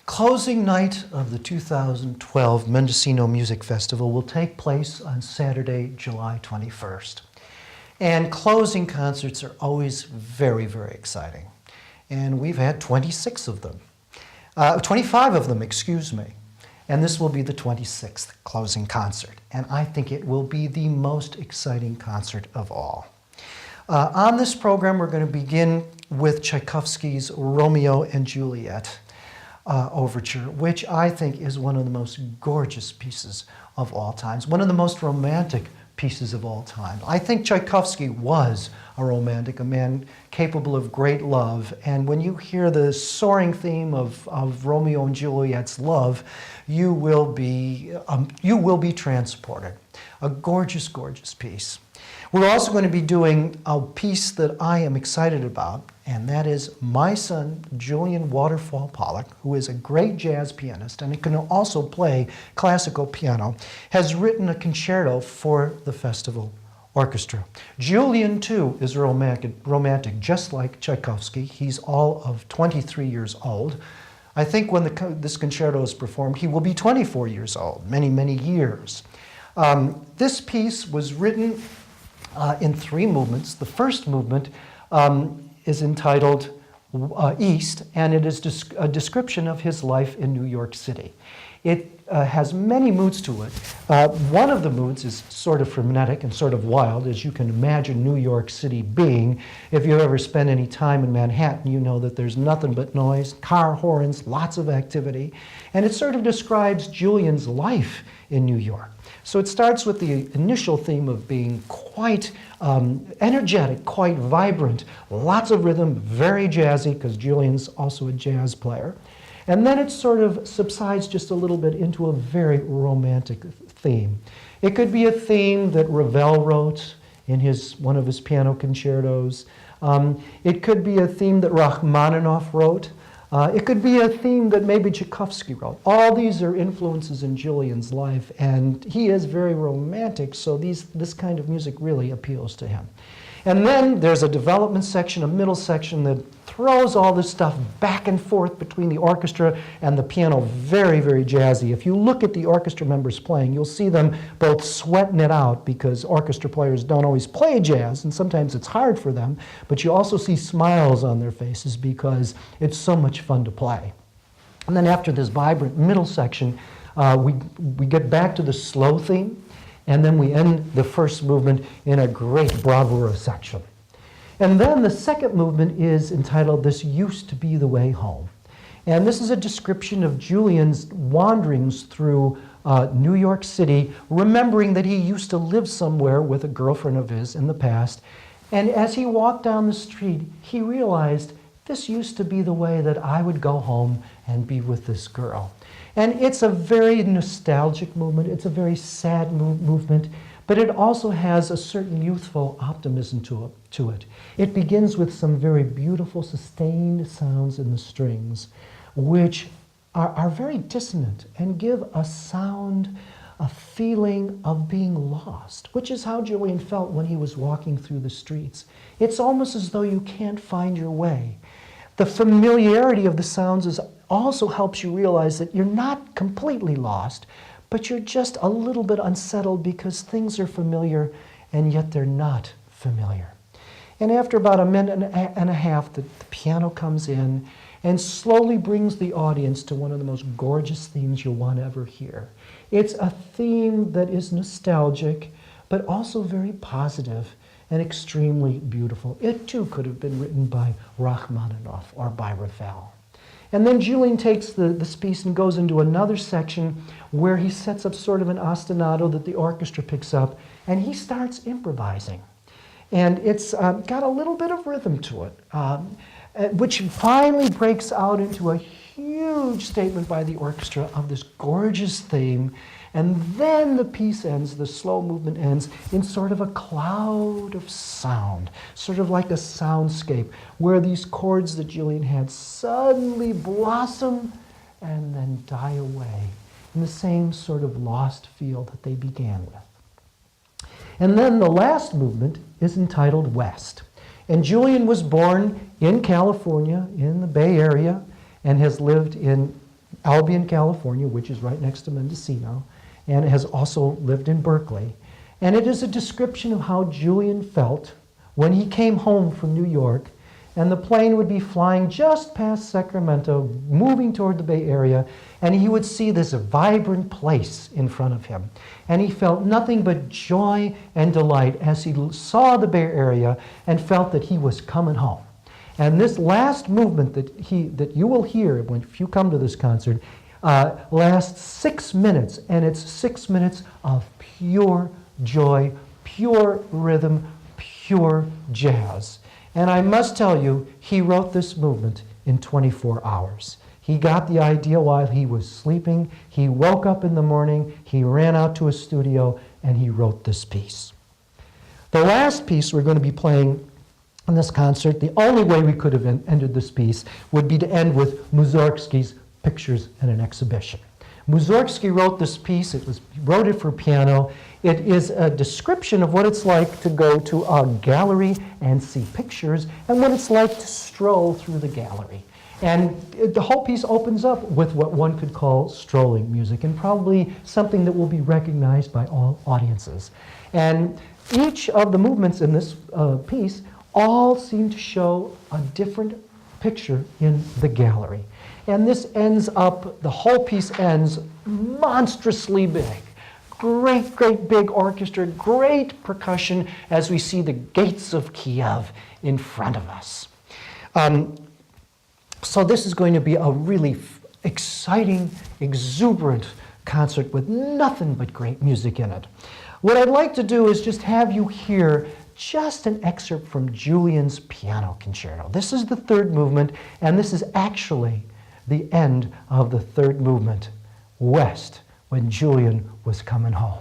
Closing night of the 2012 Mendocino Music Festival will take place on Saturday, July 21st. And closing concerts are always very, very exciting. And we've had 26 of them. 25 of them, excuse me. And this will be the 26th closing concert. And I think it will be the most exciting concert of all. On this program, we're going to begin with Tchaikowsky's Romeo and Juliet overture, which I think is one of the most gorgeous pieces of all times, one of the most romantic pieces of all time. I think Tchaikowsky was a romantic, a man capable of great love, and when you hear the soaring theme of Romeo and Juliet's love, you will be transported. A gorgeous, gorgeous piece. We're also going to be doing a piece that I am excited about, and that is my son, Julian Waterfall Pollack, who is a great jazz pianist and can also play classical piano, has written a concerto for the festival orchestra. Julian, too, is romantic, just like Tchaikowsky. He's all of 23 years old. I think when this concerto is performed, he will be 24 years old, many, many years. This piece was written in 3 movements. The first movement is entitled East, and it is a description of his life in New York City. It has many moods to it. One of the moods is sort of frenetic and sort of wild, as you can imagine New York City being. If you've ever spent any time in Manhattan, you know that there's nothing but noise, car horns, lots of activity. And it sort of describes Julian's life in New York. So it starts with the initial theme of being quite energetic, quite vibrant, lots of rhythm, very jazzy, because Julian's also a jazz player. And then it sort of subsides just a little bit into a very romantic theme. It could be a theme that Ravel wrote in one of his piano concertos. It could be a theme that Rachmaninoff wrote. It could be a theme that maybe Tchaikowsky wrote. All these are influences in Julian's life, and he is very romantic, so this kind of music really appeals to him. And then there's a development section, a middle section that throws all this stuff back and forth between the orchestra and the piano, very, very jazzy. If you look at the orchestra members playing, you'll see them both sweating it out, because orchestra players don't always play jazz, and sometimes it's hard for them, but you also see smiles on their faces because it's so much fun to play. And then after this vibrant middle section, we get back to the slow theme, and then we end the first movement in a great bravura section. And then the second movement is entitled This Used to Be the Way Home. And this is a description of Julian's wanderings through New York City, remembering that he used to live somewhere with a girlfriend of his in the past. And as he walked down the street, he realized, this used to be the way that I would go home and be with this girl. And it's a very nostalgic movement. It's a very sad movement, but it also has a certain youthful optimism to it. It begins with some very beautiful, sustained sounds in the strings, which are very dissonant and give a sound, a feeling of being lost, which is how Julian felt when he was walking through the streets. It's almost as though you can't find your way. The familiarity of the sounds also helps you realize that you're not completely lost, but you're just a little bit unsettled because things are familiar and yet they're not familiar. And after about a minute and a half, the piano comes in and slowly brings the audience to one of the most gorgeous themes you'll want to ever hear. It's a theme that is nostalgic, but also very positive and extremely beautiful. It too could have been written by Rachmaninoff or by Ravel. And then Julian takes this piece and goes into another section where he sets up sort of an ostinato that the orchestra picks up, and he starts improvising. And it's got a little bit of rhythm to it, which finally breaks out into a huge statement by the orchestra of this gorgeous theme. And then the piece ends, the slow movement ends, in sort of a cloud of sound, sort of like a soundscape, where these chords that Julian had suddenly blossom and then die away in the same sort of lost feel that they began with. And then the last movement is entitled West. And Julian was born in California, in the Bay Area, and has lived in Albion, California, which is right next to Mendocino, and has also lived in Berkeley. And it is a description of how Julian felt when he came home from New York, and the plane would be flying just past Sacramento, moving toward the Bay Area, and he would see this vibrant place in front of him. And he felt nothing but joy and delight as he saw the Bay Area and felt that he was coming home. And this last movement that you will hear if you come to this concert lasts 6 minutes, and it's 6 minutes of pure joy, pure rhythm, pure jazz. And I must tell you, he wrote this movement in 24 hours. He got the idea while he was sleeping. He woke up in the morning, he ran out to his studio, and he wrote this piece. The last piece we're going to be playing in this concert, the only way we could have ended this piece would be to end with Mussorgsky's Pictures in an Exhibition. Mussorgsky wrote this piece. He wrote it for piano. It is a description of what it's like to go to a gallery and see pictures, and what it's like to stroll through the gallery. And the whole piece opens up with what one could call strolling music, and probably something that will be recognized by all audiences. And each of the movements in this piece all seem to show a different picture in the gallery. And this ends up, the whole piece ends monstrously big. Great, great big orchestra, great percussion as we see the gates of Kiev in front of us. So this is going to be a really exciting, exuberant concert with nothing but great music in it. What I'd like to do is just have you hear just an excerpt from Julian's piano concerto. This is the third movement, and this is actually the end of the third movement, West, when Julian was coming home.